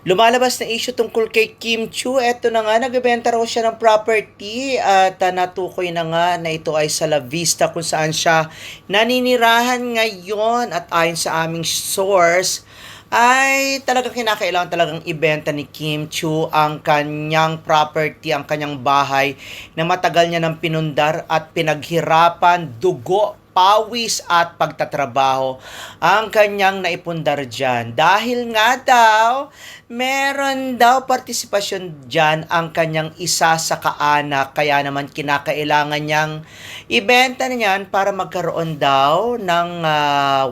Lumalabas na issue tungkol kay Kim Chiu. Eto na nga, nagbebenta raw siya ng property at natukoy na nga na ito ay sa La Vista kung saan siya naninirahan ngayon. At ayon sa aming source, ay talagang kinakailangan talagang ibenta ni Kim Chiu ang kanyang property, ang kanyang bahay na matagal niya nang pinundar at pinaghirapan, dugo, pawis at pagtatrabaho ang kanyang naipundar dyan. Dahil nga daw, meron daw partisipasyon dyan ang kanyang isa sa kaanak. Kaya naman kinakailangan niyang ibenta niyan para magkaroon daw ng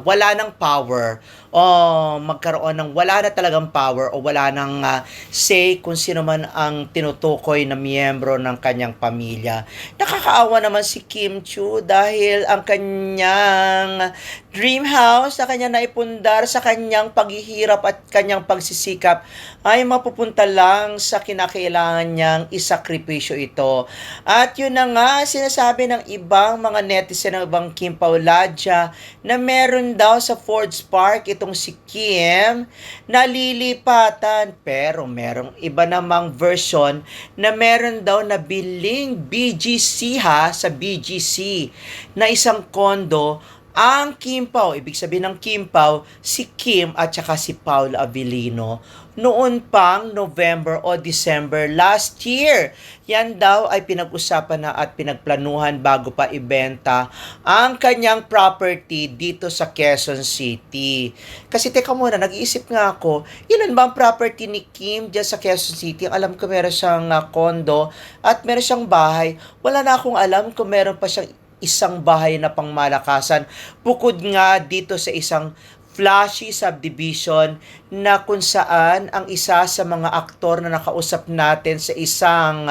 wala ng power o magkaroon ng wala na talagang power o wala ng say kung sino man ang tinutukoy na miyembro ng kanyang pamilya. Nakakaawa naman si Kim Chiu dahil ang kanyang dream house na kanyang naipundar sa kanyang paghihirap at kanyang pagsisikap ay mapupunta lang sa kinakailangan niyang isakripisyo ito. At yun na nga, sinasabi ng ibang mga netizen ng ibang Kim Pauladia na meron daw sa Forge Park itong si Kim nalilipatan. Pero merong iba namang version na meron daw na biling BGC sa BGC na isang kondo ang Kim Pao, ibig sabihin ng Kim Pao, si Kim at saka si Paul Avellino noon pang November o December last year. Yan daw ay pinag-usapan na at pinagplanuhan bago pa ibenta ang kanyang property dito sa Quezon City. Kasi teka muna, nag-iisip nga ako, ilan ba ang property ni Kim dyan sa Quezon City? Alam ko meron siyang condo at meron siyang bahay. Wala na akong alam kung meron pa siyang isang bahay na pangmalakasan. Bukod nga dito sa isang flashy subdivision na kung saan ang isa sa mga aktor na nakausap natin sa isang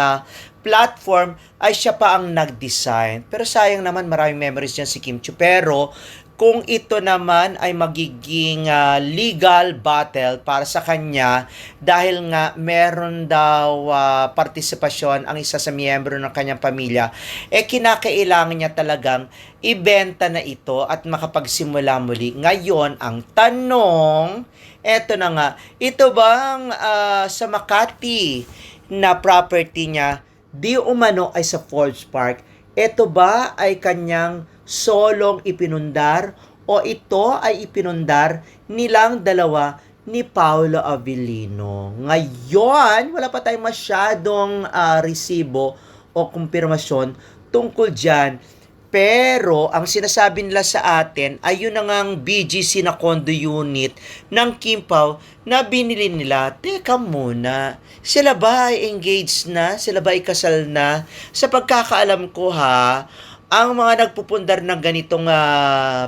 platform ay siya pa ang nag-design. Pero sayang naman maraming memories dyan si Kim Chiu. Pero kung ito naman ay magiging legal battle para sa kanya dahil nga meron daw partisipasyon ang isa sa miyembro ng kanyang pamilya, kinakailangan niya talagang ibenta na ito at makapagsimula muli. Ngayon, ang tanong, eto na nga, ito bang sa Makati na property niya, di umano ay sa Forge Park, ito ba ay kanyang solong ipinundar o ito ay ipinundar nilang dalawa ni Paolo Avellino? Ngayon, wala pa tayong masyadong resibo o kumpirmasyon tungkol dyan. Pero, ang sinasabi nila sa atin ay yun ang BGC na condo unit ng Kim Pao na binili nila. Teka muna, sila ba ay engaged na? Sila ba ay kasal na? Sa pagkakaalam ko ang mga nagpupundar ng ganitong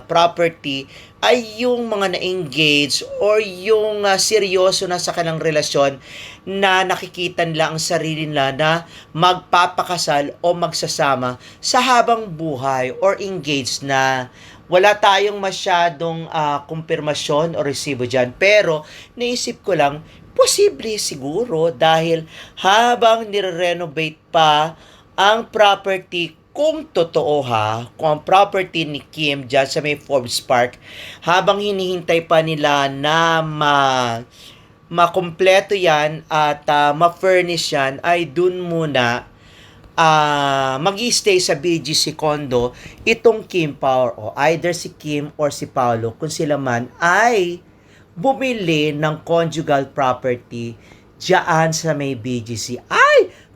property ay yung mga na-engage or yung seryoso na sa kanilang relasyon na nakikita nila ang sarili nila na magpapakasal o magsasama sa habang buhay or engaged na. Wala tayong masyadong kumpirmasyon o resibo dyan. Pero naisip ko lang, posible siguro dahil habang nire-renovate pa ang property, kung totoo kung ang property ni Kim dyan sa may Forbes Park, habang hinihintay pa nila na makumpleto yan at ma-furnish yan, ay dun muna mag-i-stay sa BGC condo itong Kim Pao o either si Kim or si Paolo kung sila man ay bumili ng conjugal property dyan sa may BGC.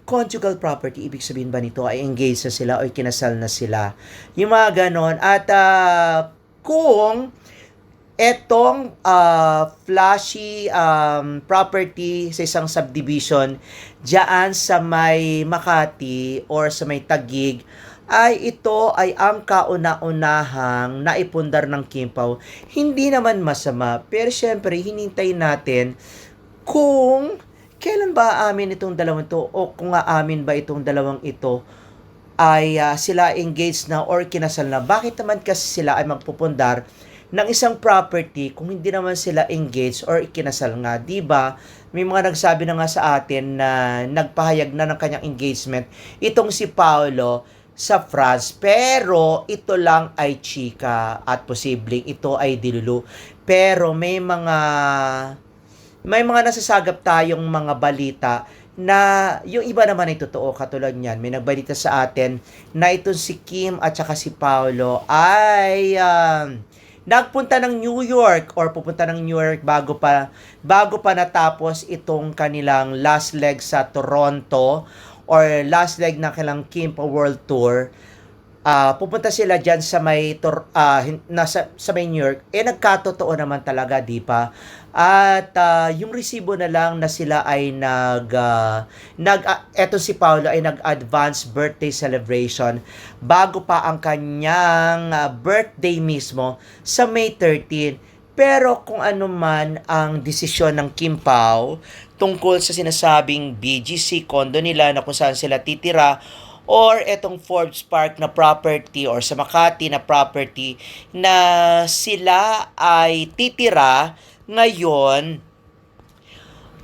Conjugal property, ibig sabihin ba nito ay engaged na sila o kinasal na sila? Yung mga ganon. At kung etong flashy property sa isang subdivision dyan sa may Makati or sa may Taguig, ay ito ay ang kauna-unahang naipundar ng Kim Pao, hindi naman masama. Pero syempre, hinintay natin kung kailan ba aamin itong dalawang ito o kung aamin ba itong dalawang ito ay sila engaged na or kinasal na. Bakit naman kasi sila ay magpupundar ng isang property kung hindi naman sila engaged or kinasal nga? Diba? May mga nagsabi na nga sa atin na nagpahayag na ng kanyang engagement itong si Paolo sa France. Pero ito lang ay chika at posibleng ito ay dilulu. Pero may mga may mga nasasagap tayong mga balita na yung iba naman ay totoo. Katulad niyan, may nagbalita sa atin na itong si Kim at saka si Paolo ay nagpunta ng New York or pupunta ng New York bago pa natapos itong kanilang last leg sa Toronto or last leg ng kanilang Kim World Tour. Pupunta sila diyan sa sa may New York, nagkatotoo naman talaga, di pa? At yung resibo na lang na sila ay eto si Paolo ay nag-advance birthday celebration bago pa ang kanyang birthday mismo sa May 13. Pero kung ano man ang desisyon ng Kim Pao tungkol sa sinasabing BGC condo nila na kung saan sila titira or etong Forbes Park na property or sa Makati na property na sila ay titira ngayon,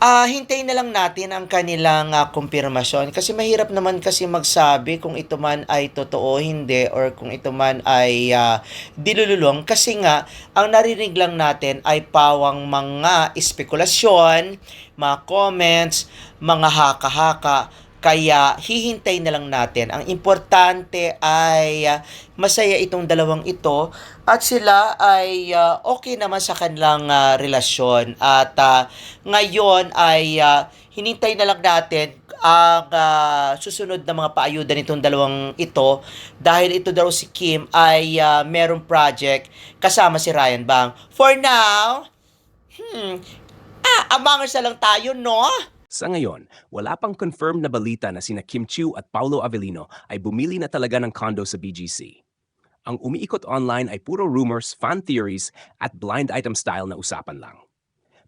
hintayin na lang natin ang kanilang kumpirmasyon kasi mahirap naman kasi magsabi kung ito man ay totoo, hindi, or kung ito man ay dilululong kasi nga ang narinig lang natin ay pawang mga espekulasyon, mga comments, mga haka-haka. Kaya hihintay na lang natin. Ang importante ay masaya itong dalawang ito at sila ay okay naman sa kanilang relasyon. At ngayon ay hinintay na lang natin ang susunod na mga paayuda nitong dalawang ito dahil ito daw si Kim ay merong project kasama si Ryan Bang. For now, abangers na lang tayo, no? Sa ngayon, wala pang confirmed na balita na sina Kim Chiu at Paolo Avellino ay bumili na talaga ng condo sa BGC. Ang umiikot online ay puro rumors, fan theories at blind item style na usapan lang.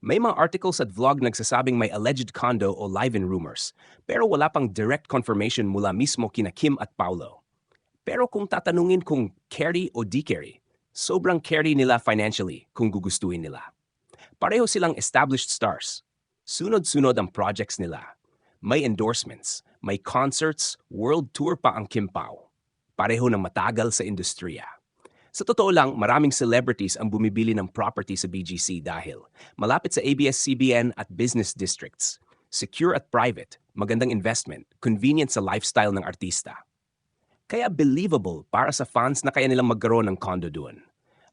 May mga articles at vlog nagsasabing may alleged condo o live-in rumors, pero wala pang direct confirmation mula mismo kina Kim at Paolo. Pero kung tatanungin kung carry o di-carry, sobrang carry nila financially kung gugustuhin nila. Pareho silang established stars. Sunod-sunod ang projects nila. May endorsements, may concerts, world tour pa ang Kim Pao. Pareho ng matagal sa industriya. Sa totoo lang, maraming celebrities ang bumibili ng property sa BGC dahil malapit sa ABS-CBN at business districts. Secure at private, magandang investment, convenient sa lifestyle ng artista. Kaya believable para sa fans na kaya nilang magkaroon ng condo doon.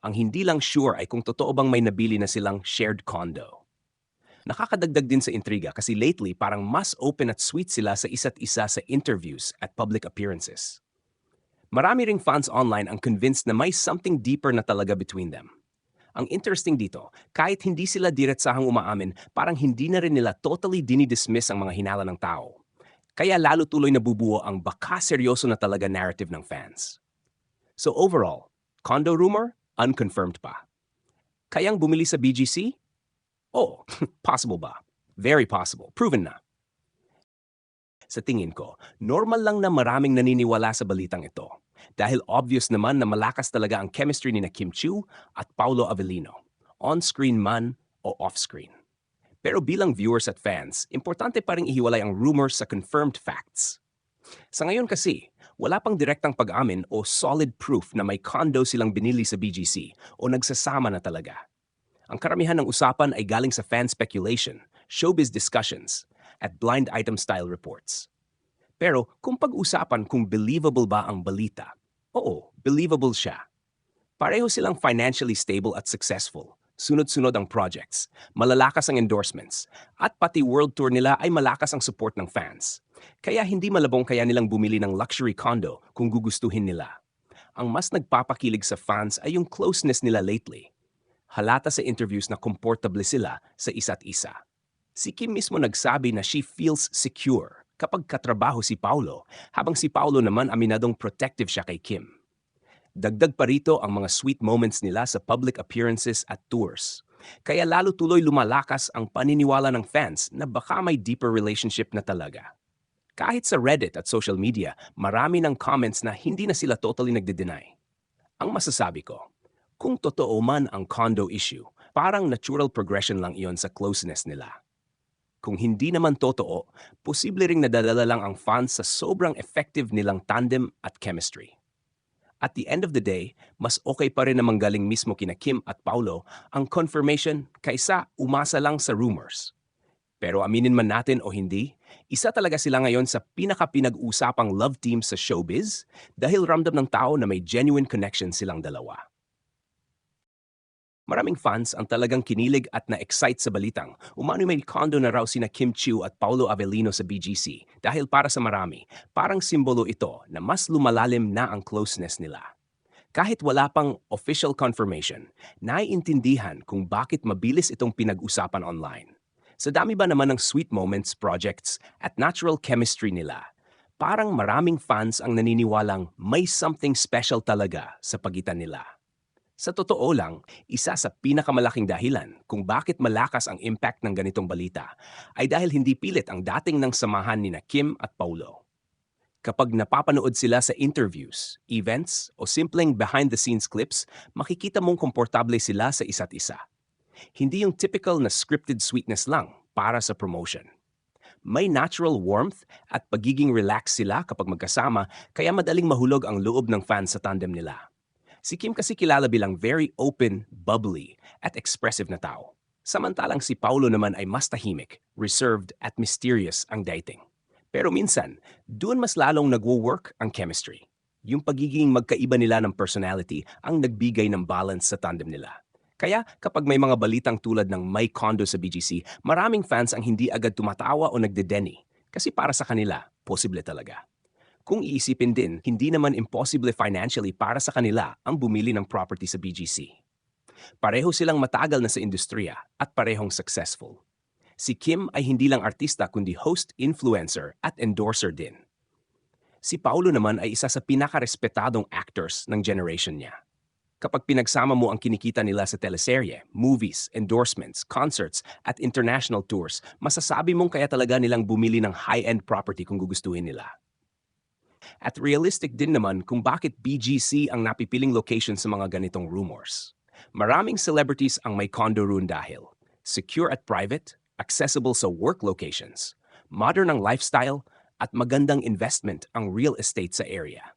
Ang hindi lang sure ay kung totoo bang may nabili na silang shared condo. Nakakadagdag din sa intriga kasi lately parang mas open at sweet sila sa isa't isa sa interviews at public appearances. Marami ring fans online ang convinced na may something deeper na talaga between them. Ang interesting dito, kahit hindi sila diretsahang umaamin, parang hindi na rin nila totally dinidismiss ang mga hinala ng tao. Kaya lalo tuloy nabubuo ang baka seryoso na talaga narrative ng fans. So overall, condo rumor, unconfirmed pa. Kayang bumili sa BGC? Oh, possible ba? Very possible. Proven na. Sa tingin ko, normal lang na maraming naniniwala sa balitang ito. Dahil obvious naman na malakas talaga ang chemistry ni Kim Chiu at Paolo Avellino. On-screen man o off-screen. Pero bilang viewers at fans, importante pa rin ihiwalay ang rumors sa confirmed facts. Sa ngayon kasi, wala pang direktang pag-amin o solid proof na may condo silang binili sa BGC o nagsasama na talaga. Ang karamihan ng usapan ay galing sa fan speculation, showbiz discussions, at blind item style reports. Pero kung pag-usapan kung believable ba ang balita, oo, believable siya. Pareho silang financially stable at successful. Sunod-sunod ang projects, malalakas ang endorsements, at pati world tour nila ay malakas ang support ng fans. Kaya hindi malabong kaya nilang bumili ng luxury condo kung gugustuhin nila. Ang mas nagpapakilig sa fans ay yung closeness nila lately. Halata sa interviews na komportable sila sa isa't isa. Si Kim mismo nagsabi na she feels secure kapag katrabaho si Paolo, habang si Paolo naman aminadong protective siya kay Kim. Dagdag pa rito ang mga sweet moments nila sa public appearances at tours. Kaya lalo tuloy lumalakas ang paniniwala ng fans na baka may deeper relationship na talaga. Kahit sa Reddit at social media, marami ng comments na hindi na sila totally nagde-deny. Ang masasabi ko, kung totoo man ang condo issue, parang natural progression lang iyon sa closeness nila. Kung hindi naman totoo, posible ring nadadala lang ang fans sa sobrang effective nilang tandem at chemistry. At the end of the day, mas okay pa rin na manggaling mismo kina Kim at Paulo ang confirmation kaysa umasa lang sa rumors. Pero aminin man natin o hindi, isa talaga sila ngayon sa pinaka-pinag-usapang love team sa showbiz dahil ramdam ng tao na may genuine connection silang dalawa. Maraming fans ang talagang kinilig at na-excite sa balitang umano'y may condo na raw sina Kim Chiu at Paulo Avellino sa BGC dahil para sa marami, parang simbolo ito na mas lumalalim na ang closeness nila. Kahit wala pang official confirmation, naiintindihan kung bakit mabilis itong pinag-usapan online. Sa dami ba naman ng sweet moments, projects at natural chemistry nila, parang maraming fans ang naniniwalang may something special talaga sa pagitan nila. Sa totoo lang, isa sa pinakamalaking dahilan kung bakit malakas ang impact ng ganitong balita ay dahil hindi pilit ang dating ng samahan ni Kim at Paulo. Kapag napapanood sila sa interviews, events o simpleng behind-the-scenes clips, makikita mong komportable sila sa isa't isa. Hindi yung typical na scripted sweetness lang para sa promotion. May natural warmth at pagiging relaxed sila kapag magkasama kaya madaling mahulog ang loob ng fans sa tandem nila. Si Kim kasi kilala bilang very open, bubbly, at expressive na tao. Samantalang si Paulo naman ay mas tahimik, reserved, at mysterious ang dating. Pero minsan, doon mas lalong nagwo-work ang chemistry. Yung pagiging magkaiba nila ng personality ang nagbigay ng balance sa tandem nila. Kaya kapag may mga balitang tulad ng may condo sa BGC, maraming fans ang hindi agad tumatawa o nagdedeni. Kasi para sa kanila, posible talaga. Kung iisipin din, hindi naman impossible financially para sa kanila ang bumili ng property sa BGC. Pareho silang matagal na sa industriya at parehong successful. Si Kim ay hindi lang artista kundi host, influencer at endorser din. Si Paulo naman ay isa sa pinakarespetadong actors ng generation niya. Kapag pinagsama mo ang kinikita nila sa teleserye, movies, endorsements, concerts at international tours, masasabi mong kaya talaga nilang bumili ng high-end property kung gugustuhin nila. At realistic din naman kung bakit BGC ang napipiling location sa mga ganitong rumors. Maraming celebrities ang may condo room dahil secure at private, accessible sa work locations, modern ang lifestyle, at magandang investment ang real estate sa area.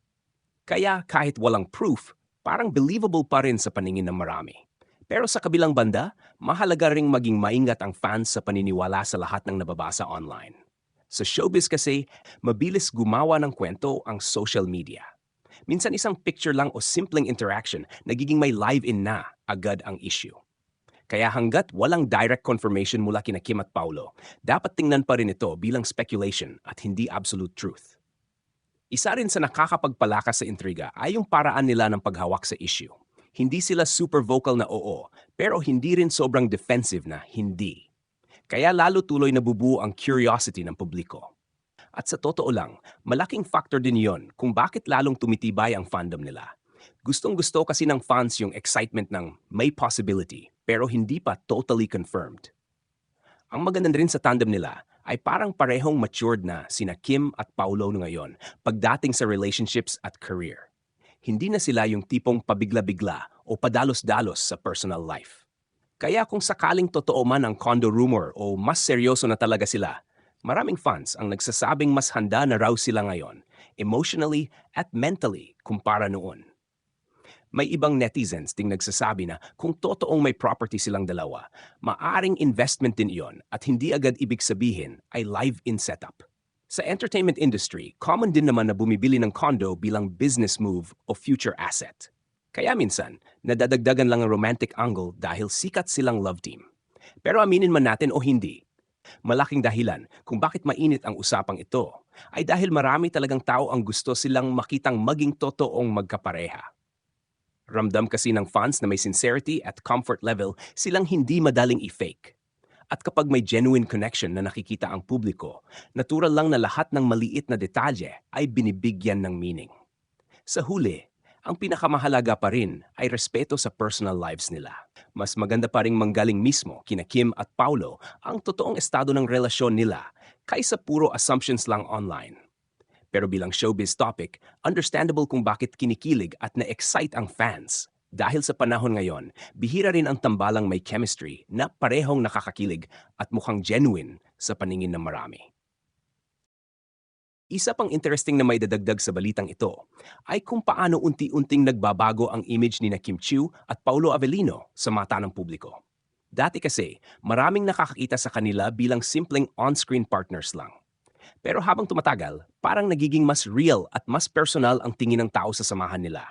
Kaya kahit walang proof, parang believable pa rin sa paningin ng marami. Pero sa kabilang banda, mahalaga ring maging maingat ang fans sa paniniwala sa lahat ng nababasa online. Sa showbiz kasi, mabilis gumawa ng kwento ang social media. Minsan isang picture lang o simpleng interaction, nagiging may live-in na agad ang issue. Kaya hanggat walang direct confirmation mula kina Kim at Paulo, dapat tingnan pa rin ito bilang speculation at hindi absolute truth. Isa rin sa nakakapagpalakas sa intriga ay yung paraan nila ng paghawak sa issue. Hindi sila super vocal na oo, pero hindi rin sobrang defensive na hindi. Kaya lalo tuloy nabubuo ang curiosity ng publiko. At sa totoo lang, malaking factor din yon kung bakit lalong tumitibay ang fandom nila. Gustong-gusto kasi ng fans yung excitement ng may possibility pero hindi pa totally confirmed. Ang maganda rin sa tandem nila ay parang parehong matured na sina Kim at Paulo ngayon pagdating sa relationships at career. Hindi na sila yung tipong pabigla-bigla o padalos-dalos sa personal life. Kaya kung sakaling totoo man ang condo rumor o mas seryoso na talaga sila, maraming fans ang nagsasabing mas handa na raw sila ngayon, emotionally at mentally kumpara noon. May ibang netizens ding nagsasabi na kung totoong may property silang dalawa, maaring investment din iyon at hindi agad ibig sabihin ay live-in setup. Sa entertainment industry, common din naman na bumibili ng condo bilang business move o future asset. Kaya minsan, nadadagdagan lang ang romantic angle dahil sikat silang love team. Pero aminin man natin o hindi, malaking dahilan kung bakit mainit ang usapang ito ay dahil marami talagang tao ang gusto silang makitang maging totoong magkapareha. Ramdam kasi ng fans na may sincerity at comfort level silang hindi madaling i-fake. At kapag may genuine connection na nakikita ang publiko, natural lang na lahat ng maliit na detalye ay binibigyan ng meaning. Sa huli, ang pinakamahalaga pa rin ay respeto sa personal lives nila. Mas maganda pa ring manggaling mismo kina Kim at Paulo ang totoong estado ng relasyon nila kaysa puro assumptions lang online. Pero bilang showbiz topic, understandable kung bakit kinikilig at na-excite ang fans. Dahil sa panahon ngayon, bihira rin ang tambalang may chemistry na parehong nakakakilig at mukhang genuine sa paningin ng marami. Isa pang interesting na may dadagdag sa balitang ito ay kung paano unti-unting nagbabago ang image ni na Kim Chiu at Paulo Avellino sa mata ng publiko. Dati kasi, maraming nakakakita sa kanila bilang simpleng on-screen partners lang. Pero habang tumatagal, parang nagiging mas real at mas personal ang tingin ng tao sa samahan nila.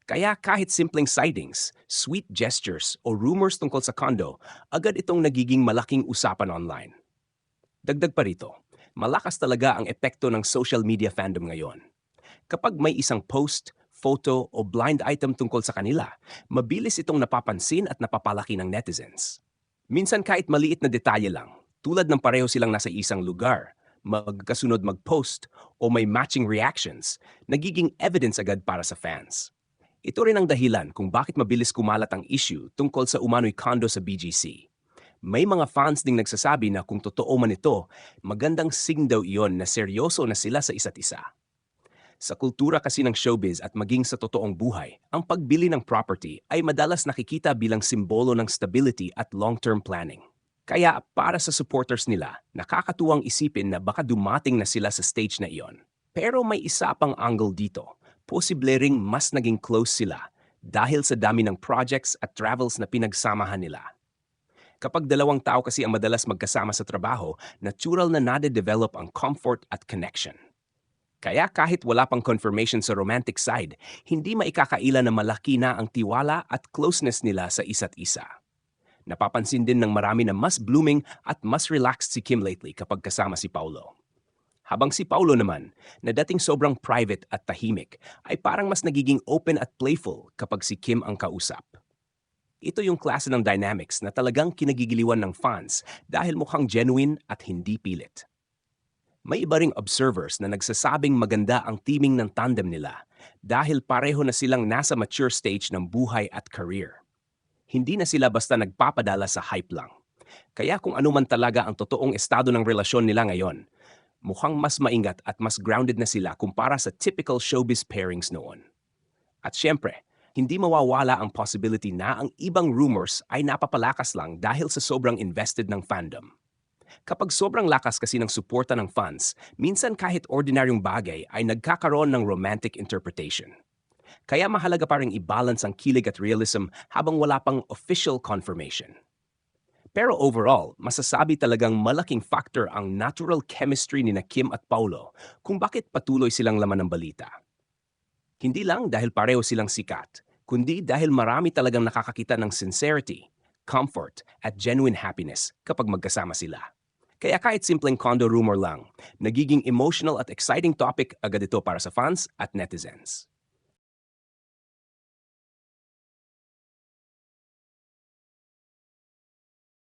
Kaya kahit simpleng sightings, sweet gestures o rumors tungkol sa condo, agad itong nagiging malaking usapan online. Dagdag pa rito, malakas talaga ang epekto ng social media fandom ngayon. Kapag may isang post, photo o blind item tungkol sa kanila, mabilis itong napapansin at napapalaki ng netizens. Minsan kahit maliit na detalye lang, tulad ng pareho silang nasa isang lugar, magkasunod mag-post o may matching reactions, nagiging evidence agad para sa fans. Ito rin ang dahilan kung bakit mabilis kumalat ang issue tungkol sa umano'y condo sa BGC. May mga fans ding nagsasabi na kung totoo man ito, magandang sign daw iyon na seryoso na sila sa isa't isa. Sa kultura kasi ng showbiz at maging sa totoong buhay, ang pagbili ng property ay madalas nakikita bilang simbolo ng stability at long-term planning. Kaya para sa supporters nila, nakakatuwang isipin na baka dumating na sila sa stage na iyon. Pero may isa pang angle dito. Posible ring mas naging close sila dahil sa dami ng projects at travels na pinagsamahan nila. Kapag dalawang tao kasi ang madalas magkasama sa trabaho, natural na nade-develop ang comfort at connection. Kaya kahit wala pang confirmation sa romantic side, hindi maikakaila na malaki na ang tiwala at closeness nila sa isa't isa. Napapansin din ng marami na mas blooming at mas relaxed si Kim lately kapag kasama si Paulo. Habang si Paulo naman, na dating sobrang private at tahimik, ay parang mas nagiging open at playful kapag si Kim ang kausap. Ito yung klase ng dynamics na talagang kinagigiliwan ng fans dahil mukhang genuine at hindi pilit. May iba ring observers na nagsasabing maganda ang teaming ng tandem nila dahil pareho na silang nasa mature stage ng buhay at career. Hindi na sila basta nagpapadala sa hype lang. Kaya kung ano man talaga ang totoong estado ng relasyon nila ngayon, mukhang mas maingat at mas grounded na sila kumpara sa typical showbiz pairings noon. At syempre, hindi mawawala ang possibility na ang ibang rumors ay napapalakas lang dahil sa sobrang invested ng fandom. Kapag sobrang lakas kasi ng suporta ng fans, minsan kahit ordinaryong bagay ay nagkakaroon ng romantic interpretation. Kaya mahalaga pa ring i-balance ang kilig at realism habang wala pang official confirmation. Pero overall, masasabi talagang malaking factor ang natural chemistry ni na Kim at Paulo kung bakit patuloy silang laman ng balita. Hindi lang dahil pareho silang sikat, kundi dahil marami talagang nakakakita ng sincerity, comfort, at genuine happiness kapag magkasama sila. Kaya kahit simpleng condo rumor lang, nagiging emotional at exciting topic agad ito para sa fans at netizens.